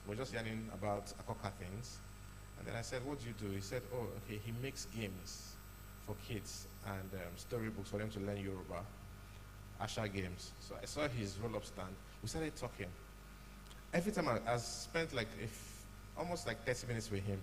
we're just yarning about Akoka things. And then I said, what do you do? He said, oh, okay, he makes games for kids and storybooks for them to learn Yoruba, Asha games. So I saw his roll-up stand. We started talking. Every time I spent like almost like 30 minutes with him.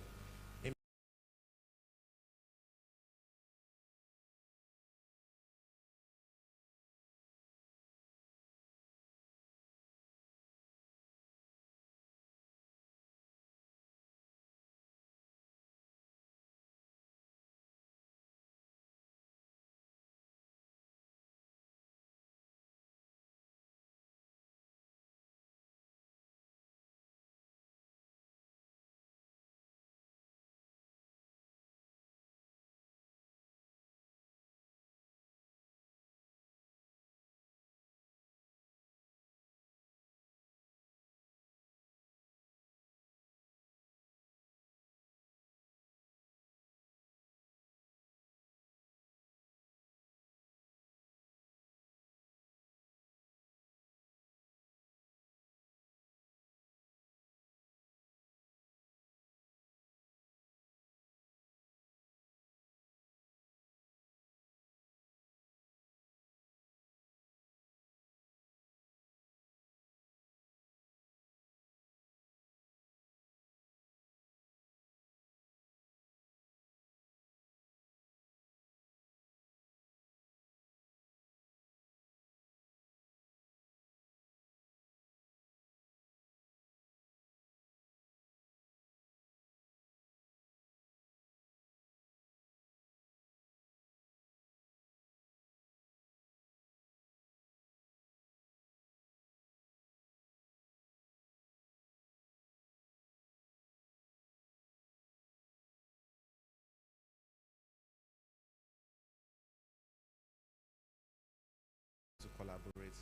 To collaborate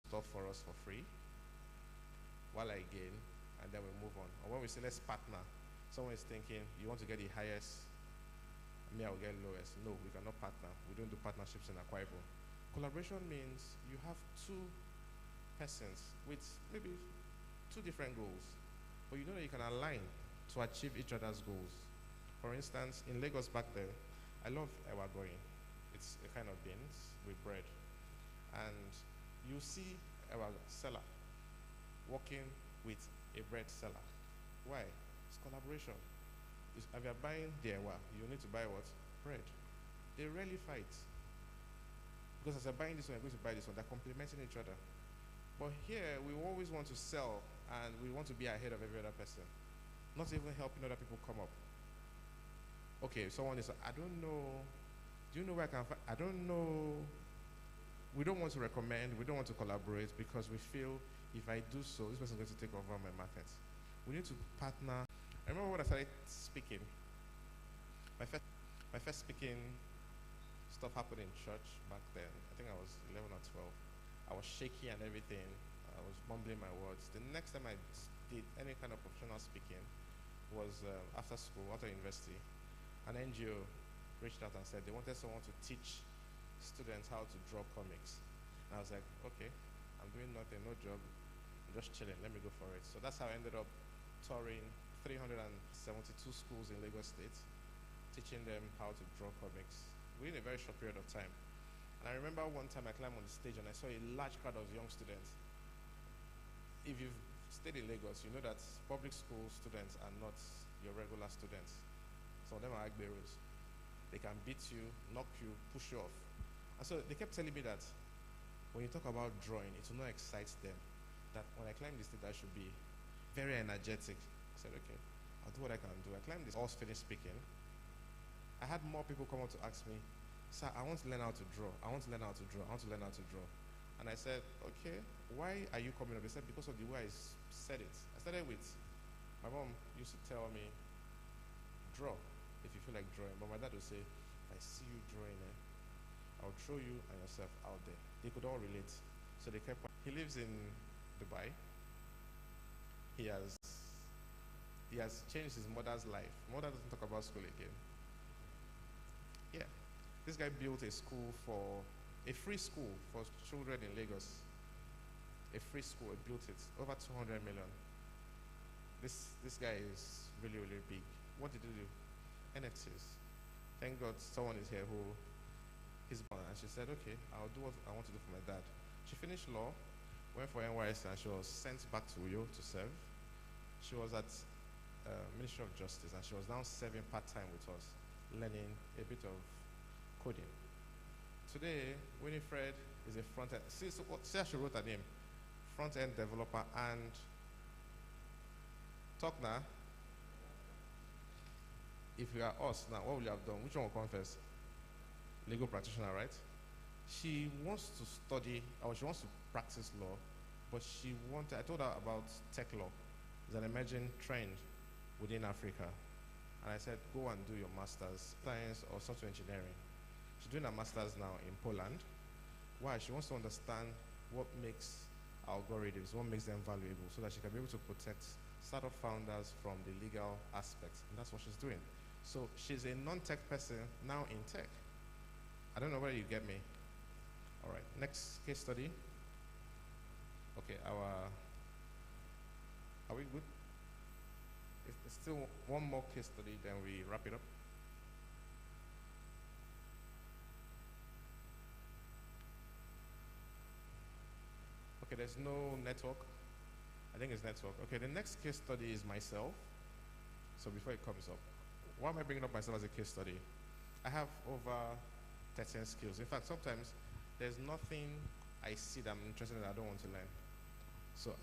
stuff for us for free while I gain, and then we move on. Or when we say let's partner, someone is thinking you want to get the highest, me I will get lowest. No, we cannot partner. We don't do partnerships in Akwa Ibom. Collaboration means you have two persons with maybe two different goals, but you know that you can align to achieve each other's goals. For instance, in Lagos back then, I love ewa going. It's a kind of beans with bread. And you see our seller working with a bread seller. Why? It's collaboration. If you're buying the ewa, you need to buy what? Bread. They rarely fight. Because as you're buying this one, you're going to buy this one. They're complementing each other. But here, we always want to sell and we want to be ahead of every other person. Not even helping other people come up. Okay, someone is, I don't know. Do you know where I can find? I don't know. We don't want to recommend, we don't want to collaborate because we feel if I do so, this person is going to take over my market. We need to partner. I remember when I started speaking, my first speaking stuff happened in church back then. I think I was 11 or 12. I was shaky and everything. I was mumbling my words. The next time I did any kind of professional speaking was after school, after university. An NGO reached out and said they wanted someone to teach students how to draw comics. And I was like, okay, I'm doing nothing, no job, I'm just chilling, let me go for it. So that's how I ended up touring 372 schools in Lagos State, teaching them how to draw comics within a very short period of time. And I remember one time I climbed on the stage and I saw a large crowd of young students. If you've stayed in Lagos, you know that public school students are not your regular students. Some of them are agberos. They can beat you, knock you, push you off. And so they kept telling me that when you talk about drawing, it will not excite them. That when I climb this stage, I should be very energetic. I said, okay, I'll do what I can do. I climbed this, all finished speaking. I had more people come up to ask me, sir, I want to learn how to draw. I want to learn how to draw. I want to learn how to draw. And I said, okay, why are you coming up? They said, because of the way I said it. I started with, my mom used to tell me, draw if you feel like drawing. But my dad would say, if I see you drawing, I'll throw you and yourself out there. They could all relate. So they kept. He lives in Dubai. He has changed his mother's life. Mother doesn't talk about school again. Yeah. This guy built a school a free school for children in Lagos. A a free school, he built it, over 200 million. This guy is really, really big. What did he do? NFTs. Thank God someone is here who is born, and she said, okay, I'll do what I want to do for my dad. She finished law, went for NYS, and she was sent back to Uyo to serve. She was at Ministry of Justice, and she was now serving part-time with us, learning a bit of coding. Today, Winifred is a front-end, see how she wrote her name, front-end developer, and talk now. If you are us now, what would you have done? Which one will come first? Legal practitioner, right? She wants to study, or she wants to practice law, but I told her about tech law. It's an emerging trend within Africa. And I said, go and do your master's, science or software engineering. She's doing her master's now in Poland. Why? She wants to understand what makes algorithms, what makes them valuable, so that she can be able to protect startup founders from the legal aspects. And that's what she's doing. So she's a non-tech person now in tech. I don't know whether you get me. All right, next case study. Okay, are we good? It's still one more case study, then we wrap it up. Okay, there's no network. I think it's network. Okay, the next case study is myself. So before it comes up, why am I bringing up myself as a case study? I have over 13 skills. In fact, sometimes there's nothing I see that I'm interested in that I don't want to learn. So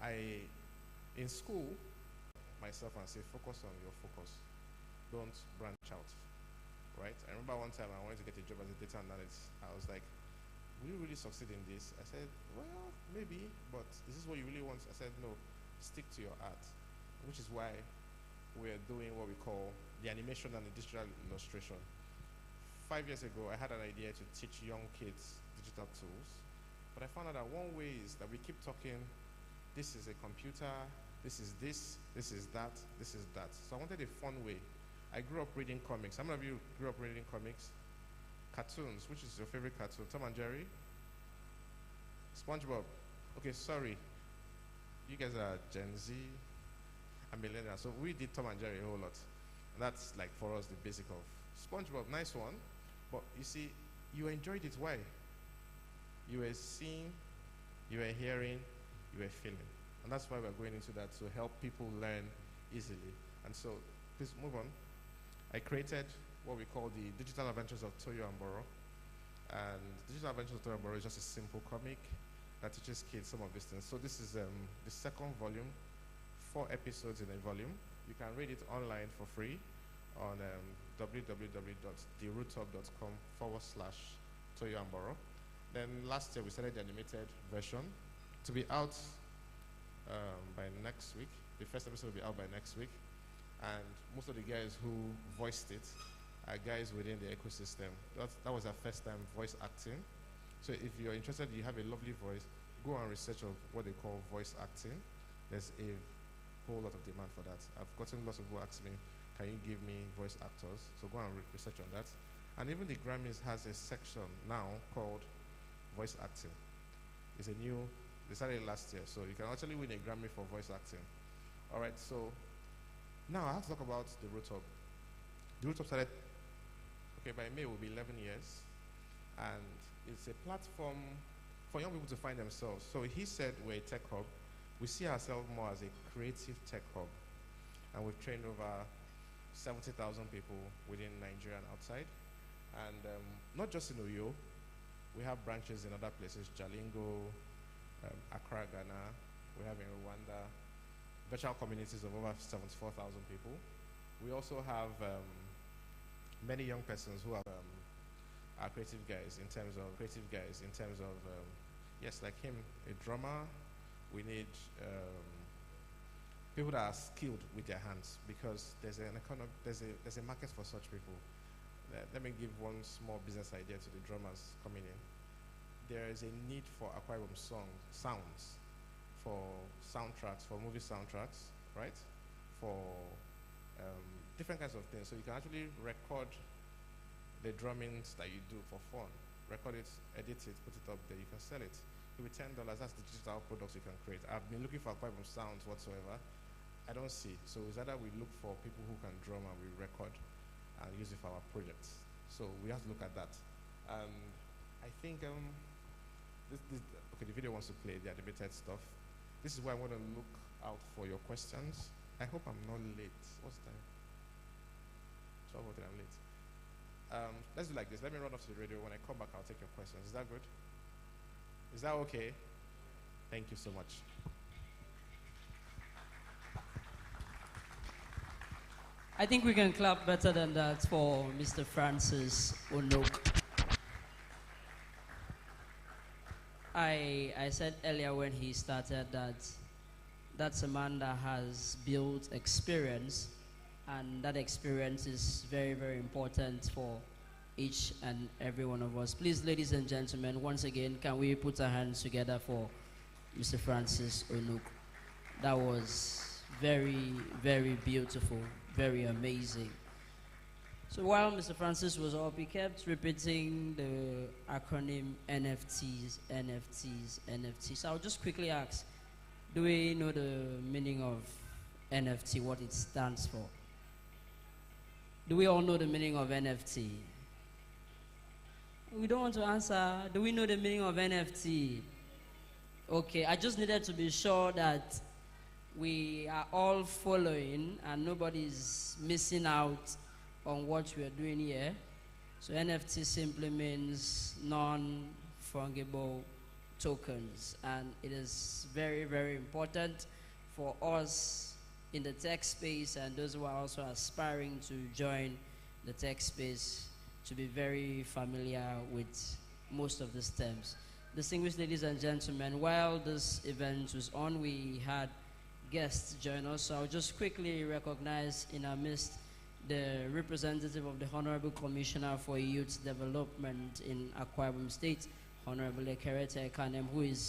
in school, myself and say, focus on your focus. Don't branch out, right? I remember one time I wanted to get a job as a data analyst. I was like, will you really succeed in this? I said, well, maybe, but is this what you really want? I said, no, stick to your art, which is why we're doing what we call the animation and the digital illustration. 5 years ago, I had an idea to teach young kids digital tools, but I found out that one way is that we keep talking, this is a computer, this is this is that, this is that. So I wanted a fun way. I grew up reading comics. How many of you grew up reading comics? Cartoons, which is your favorite cartoon? Tom and Jerry? SpongeBob? Okay, sorry. You guys are Gen Z and millennials, so we did Tom and Jerry a whole lot. And that's like for us the basic of SpongeBob, nice one. But you see, you enjoyed it. Why? You were seeing, you were hearing, you were feeling. And that's why we're going into that, to help people learn easily. And so, please move on. I created what we call the Digital Adventures of Toyo and Boro. And Digital Adventures of Toyo and Boro is just a simple comic that teaches kids some of these things. So this is the second volume, 4 episodes in a volume. You can read it online for free on www.therootop.com/Toyo and Boro. Then last year we started the animated version to be out by next week. The first episode will be out by next week. And most of the guys who voiced it are guys within the ecosystem. That was our first time voice acting. So if you're interested, you have a lovely voice, go and research of what they call voice acting. There's a whole lot of demand for that. I've gotten lots of people ask me, can you give me voice actors? So go and research on that. And even the Grammys has a section now called voice acting. It's a new, they started it last year, so you can actually win a Grammy for voice acting. All right, so now I have to talk about the Rootup. The Rootup started, okay, by May will be 11 years, and it's a platform for young people to find themselves. So he said we're a tech hub. We see ourselves more as a creative tech hub, and we've trained over 70,000 people within Nigeria and outside. And not just in Uyo, we have branches in other places, Jalingo, Accra, Ghana. We have in Rwanda, virtual communities of over 74,000 people. We also have many young persons who are creative guys in terms of, yes, like him, a drummer. We need people that are skilled with their hands, because there's a market for such people. Let me give one small business idea to the drummers coming in. There is a need for aquarium sounds, for soundtracks, for movie soundtracks, right? For different kinds of things. So you can actually record the drummings that you do for fun. Record it, edit it, put it up there, you can sell it. It'll be $10. That's the digital products you can create. I've been looking for Aquarium sounds whatsoever. I don't see. So it's either we look for people who can drum and we record and use it for our projects. So we have to look at that. I think okay, the video wants to play the animated stuff. This is why I want to look out for your questions. I hope I'm not late. What's the time? 12:03, I'm late. Let's do like this. Let me run off to the radio. When I come back, I'll take your questions. Is that good? Is that okay? Thank you so much. I think we can clap better than that for Mr. Francis Onok. I said earlier when he started that that's a man that has built experience, and that experience is very, very important for each and every one of us. Please, ladies and gentlemen, once again, can we put our hands together for Mr. Francis Onok? That was very, very beautiful, very amazing. So while Mr. Francis was up, he kept repeating the acronym NFTs, NFTs, NFTs. So I'll just quickly ask, do we know the meaning of NFT, what it stands for? Do we all know the meaning of NFT? We don't want to answer. Do we know the meaning of NFT? Okay, I just needed to be sure that we are all following and nobody's missing out on what we are doing here. So NFT simply means non-fungible tokens, and it is very, very important for us in the tech space and those who are also aspiring to join the tech space to be very familiar with most of these terms. Distinguished ladies and gentlemen, while this event was on, we had guests join us. So I'll just quickly recognize in our midst the representative of the Honorable Commissioner for Youth Development in Akwa Ibom State, Honorable Ekerete Kanem, who is